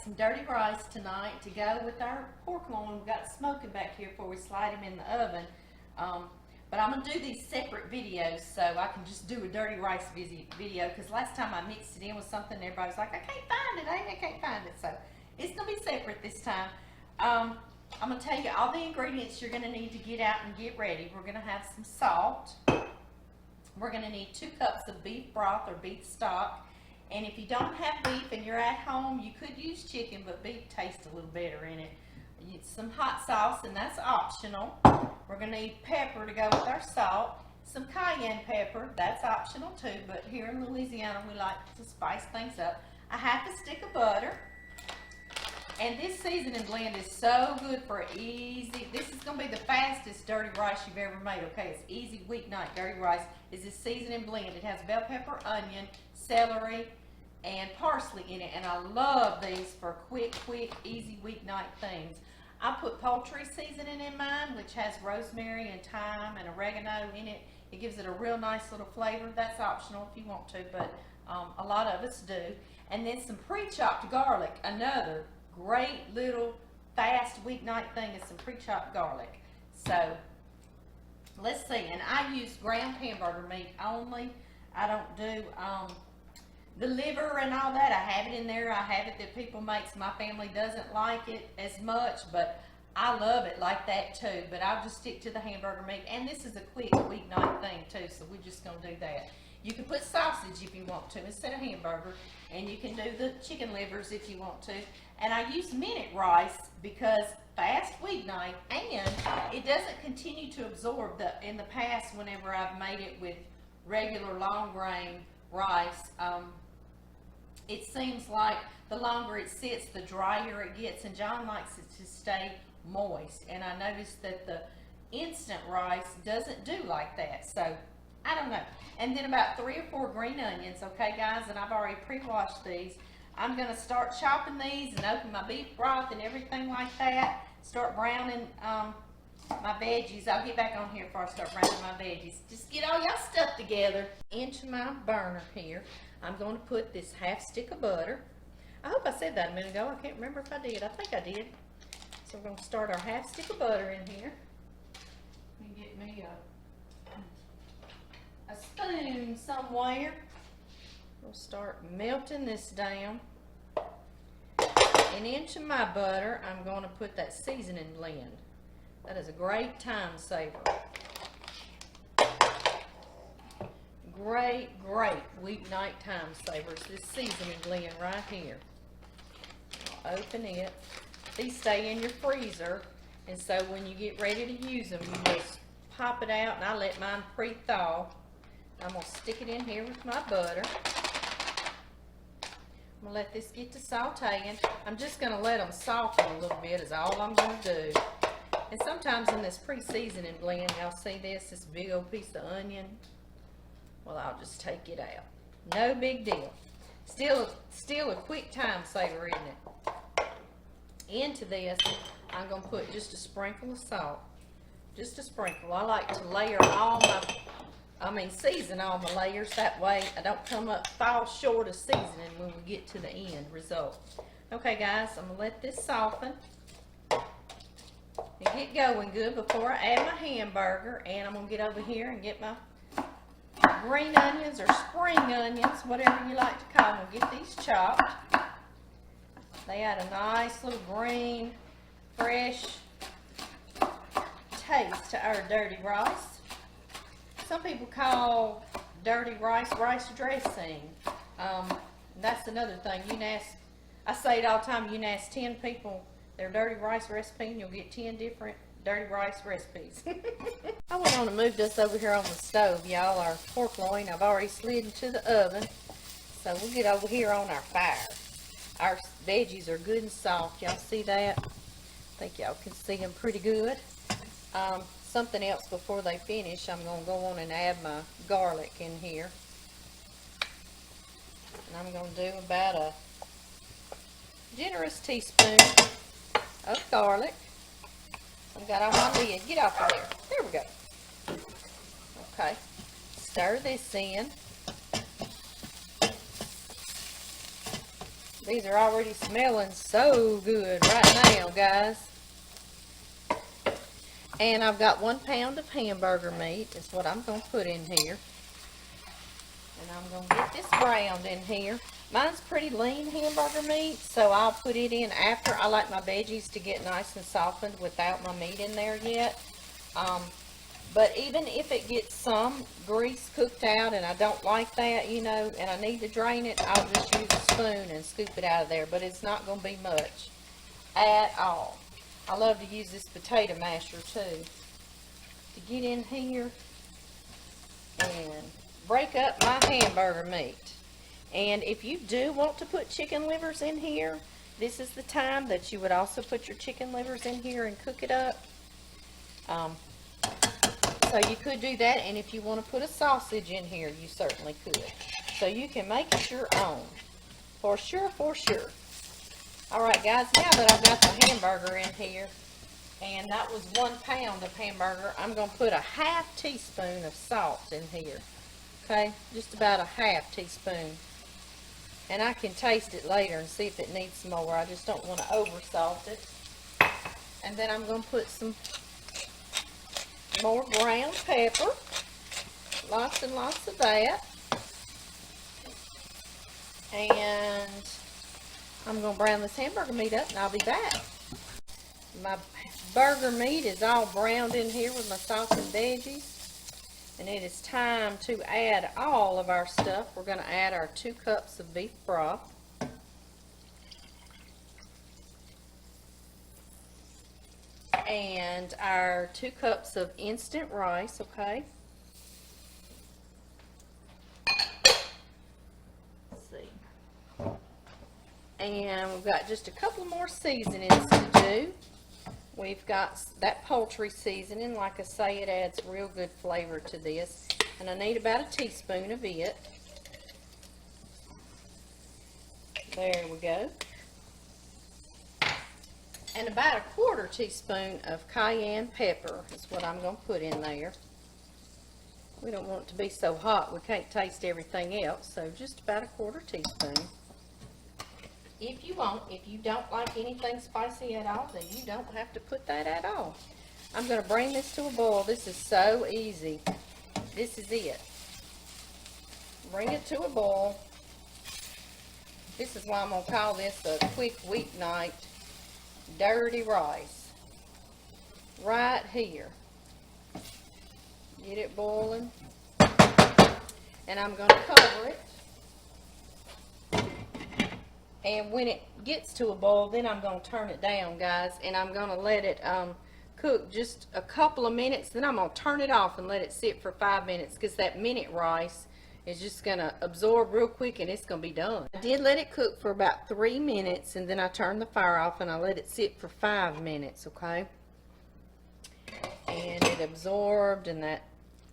some dirty rice tonight to go with our pork loin. We've got smoking back here before we slide them in the oven. But I'm going to do these separate videos so I can just do a dirty rice video, because last time I mixed it in with something, everybody was like, I can't find it, I can't find it. So it's going to be separate this time. I'm going to tell you all the ingredients you're going to need to get out and get ready. We're going to have some salt. We're going to need 2 cups of beef broth or beef stock. And if you don't have beef and you're at home, you could use chicken, but beef tastes a little better in it. Some hot sauce, and that's optional. We're going to need pepper to go with our salt. Some cayenne pepper, that's optional too, but here in Louisiana we like to spice things up. A half a stick of butter. And this seasoning blend is so good for easy. This is going to be the fastest dirty rice you've ever made, okay? It's easy weeknight dirty rice. Is this seasoning blend. It has bell pepper, onion, celery, and parsley in it. And I love these for quick, easy weeknight things. I put poultry seasoning in mine, which has rosemary and thyme and oregano in it. It gives it a real nice little flavor. That's optional if you want to, but a lot of us do. And then some pre-chopped garlic, another great little fast weeknight thing is some pre-chopped garlic. So let's see, and I use ground hamburger meat only. I don't do the liver and all that. I have it in there. I have it that people makes. My family doesn't like it as much, but I love it like that too. But I'll just stick to the hamburger meat. And this is a quick weeknight thing too, so we're just gonna do that. You can put sausage if you want to instead of hamburger, and you can do the chicken livers if you want to. And I use minute rice because fast weeknight, and it doesn't continue to absorb. In the past, whenever I've made it with regular long grain rice, it seems like the longer it sits, the drier it gets, and John likes it to stay moist. And I noticed that the instant rice doesn't do like that, so I don't know. And then about 3 or 4 green onions, okay guys, and I've already pre-washed these. I'm going to start chopping these and open my beef broth and everything like that. Start browning my veggies. I'll get back on here before I start browning my veggies. Just get all y'all stuff together. Into my burner here, I'm going to put this half stick of butter. I hope I said that a minute ago. I can't remember if I did. I think I did. So we're going to start our half stick of butter in here. Let me get me a spoon somewhere. We'll start melting this down. And into my butter, I'm going to put that seasoning blend. That is a great time saver. Great weeknight time savers. This seasoning blend right here. I'll open it. These stay in your freezer, and so when you get ready to use them, you just pop it out, and I let mine pre-thaw. I'm going to stick it in here with my butter. I'm going to let this get to sauteing. I'm just going to let them soften a little bit is all I'm going to do. And sometimes in this pre-seasoning blend, y'all see this big old piece of onion. Well, I'll just take it out. No big deal. Still a quick time saver, isn't it? Into this, I'm going to put just a sprinkle of salt. Just a sprinkle. I like to layer season all my layers. That way I don't fall short of seasoning when we get to the end result. Okay guys, I'm going to let this soften and get going good before I add my hamburger. And I'm going to get over here and get my green onions or spring onions, whatever you like to call them. Get these chopped. They add a nice little green, fresh taste to our dirty rice. Some people call dirty rice dressing. That's another thing. You can ask, I say it all the time, you can ask 10 people their dirty rice recipe and you'll get 10 different dirty rice recipes. I went on and moved us over here on the stove, y'all. Our pork loin I've already slid into the oven, so we'll get over here on our fire. Our veggies are good and soft. Y'all see that? I think y'all can see them pretty good. Something else before they finish, I'm going to go on and add my garlic in here. And I'm going to do about a generous teaspoon of garlic. I've got on my lid. Get off of there. There we go. Okay. Stir this in. These are already smelling so good right now, guys. And I've got 1 pound of hamburger meat. Is what I'm going to put in here. And I'm going to get this browned in here. Mine's pretty lean hamburger meat, so I'll put it in after. I like my veggies to get nice and softened without my meat in there yet. But even if it gets some grease cooked out and I don't like that, you know, and I need to drain it, I'll just use a spoon and scoop it out of there. But it's not going to be much at all. I love to use this potato masher too. To get in here and break up my hamburger meat. And if you do want to put chicken livers in here, this is the time that you would also put your chicken livers in here and cook it up. So you could do that, and if you want to put a sausage in here, you certainly could. So you can make it your own. For sure, for sure. Alright guys, now that I've got the hamburger in here, and that was 1 pound of hamburger, I'm going to put a ½ teaspoon of salt in here. Okay, just about a ½ teaspoon. And I can taste it later and see if it needs some more. I just don't want to over salt it. And then I'm going to put some more ground pepper. Lots and lots of that. And I'm going to brown this hamburger meat up and I'll be back. My burger meat is all browned in here with my sauce and veggies. And it is time to add all of our stuff. We're going to add our 2 cups of beef broth. And our 2 cups of instant rice, okay? Let's see. And we've got just a couple more seasonings to do. We've got that poultry seasoning. Like I say, it adds real good flavor to this. And I need about a teaspoon of it. There we go. And about a 1/4 teaspoon of cayenne pepper is what I'm going to put in there. We don't want it to be so hot we can't taste everything else. So just about a 1/4 teaspoon. If you want, if you don't like anything spicy at all, then you don't have to put that at all. I'm going to bring this to a boil. This is so easy. This is it. Bring it to a boil. This is why I'm going to call this a quick weeknight dirty rice. Right here. Get it boiling. And I'm going to cover it. And when it gets to a boil, then I'm going to turn it down, guys. And I'm going to let it cook just a couple of minutes. Then I'm going to turn it off and let it sit for 5 minutes. Because that minute rice is just going to absorb real quick and it's going to be done. I did let it cook for about 3 minutes. And then I turned the fire off and I let it sit for 5 minutes, okay? And it absorbed and that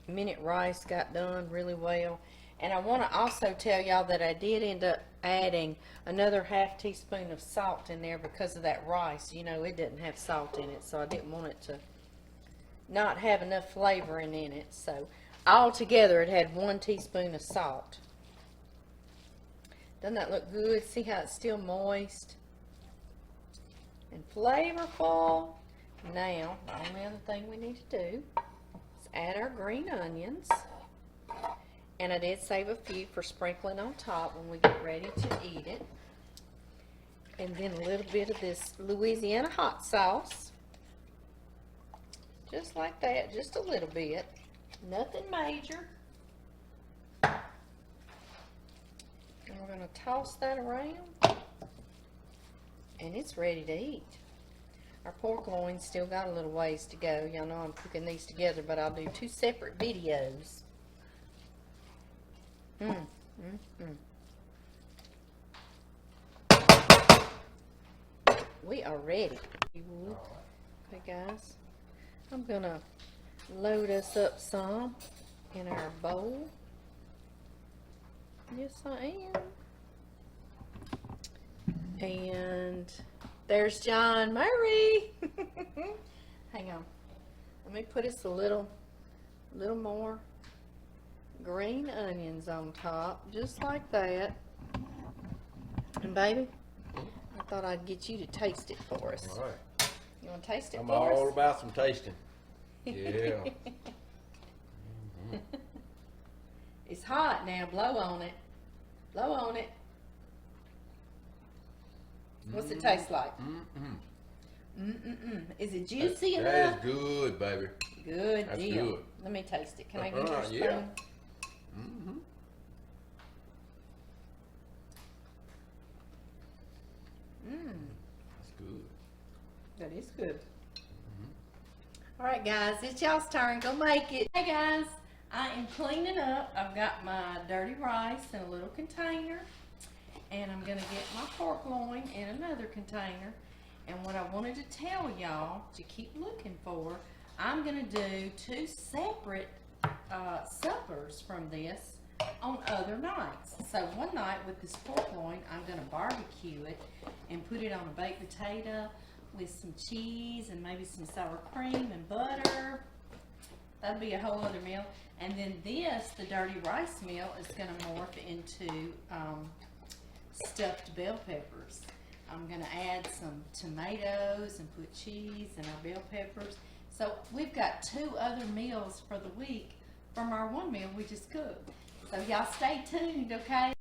minute rice got done really well. And I want to also tell y'all that I did end up adding another ½ teaspoon of salt in there because of that rice. You know, it didn't have salt in it, so I didn't want it to not have enough flavoring in it. So altogether it had 1 teaspoon of salt. Doesn't that look good? See how it's still moist and flavorful? Now, the only other thing we need to do is add our green onions. And I did save a few for sprinkling on top when we get ready to eat it. And then a little bit of this Louisiana hot sauce. Just like that, just a little bit. Nothing major. And we're going to toss that around. And it's ready to eat. Our pork loin's still got a little ways to go. Y'all know I'm cooking these together, but I'll do 2 separate videos. We are ready. Okay, guys, I'm gonna load us up some in our bowl. Yes, I am. And there's John Murray. Hang on. Let me put us a little more green onions on top, just like that. And baby, thought I'd get you to taste it for us. All right. You want to taste it I'm for us? all about some tasting. Yeah. It's hot now. Blow on it. Blow on it. What's it taste like? Is it juicy enough? That is good, baby. Good That's deal. good. Let me taste it. Can I get your spoon? Yeah. That's good. That is good. All right, guys, it's y'all's turn. Go make it. Hey, guys, I am cleaning up. I've got my dirty rice in a little container, and I'm going to get my pork loin in another container. And what I wanted to tell y'all to keep looking for, I'm going to do 2 separate suppers from this on other nights. So one night with this pork loin, I'm going to barbecue it and put it on a baked potato with some cheese and maybe some sour cream and butter. That'll be a whole other meal. And then this, the dirty rice meal, is going to morph into stuffed bell peppers. I'm going to add some tomatoes and put cheese and our bell peppers. So we've got 2 other meals for the week from our one meal we just cooked. So y'all stay tuned, okay?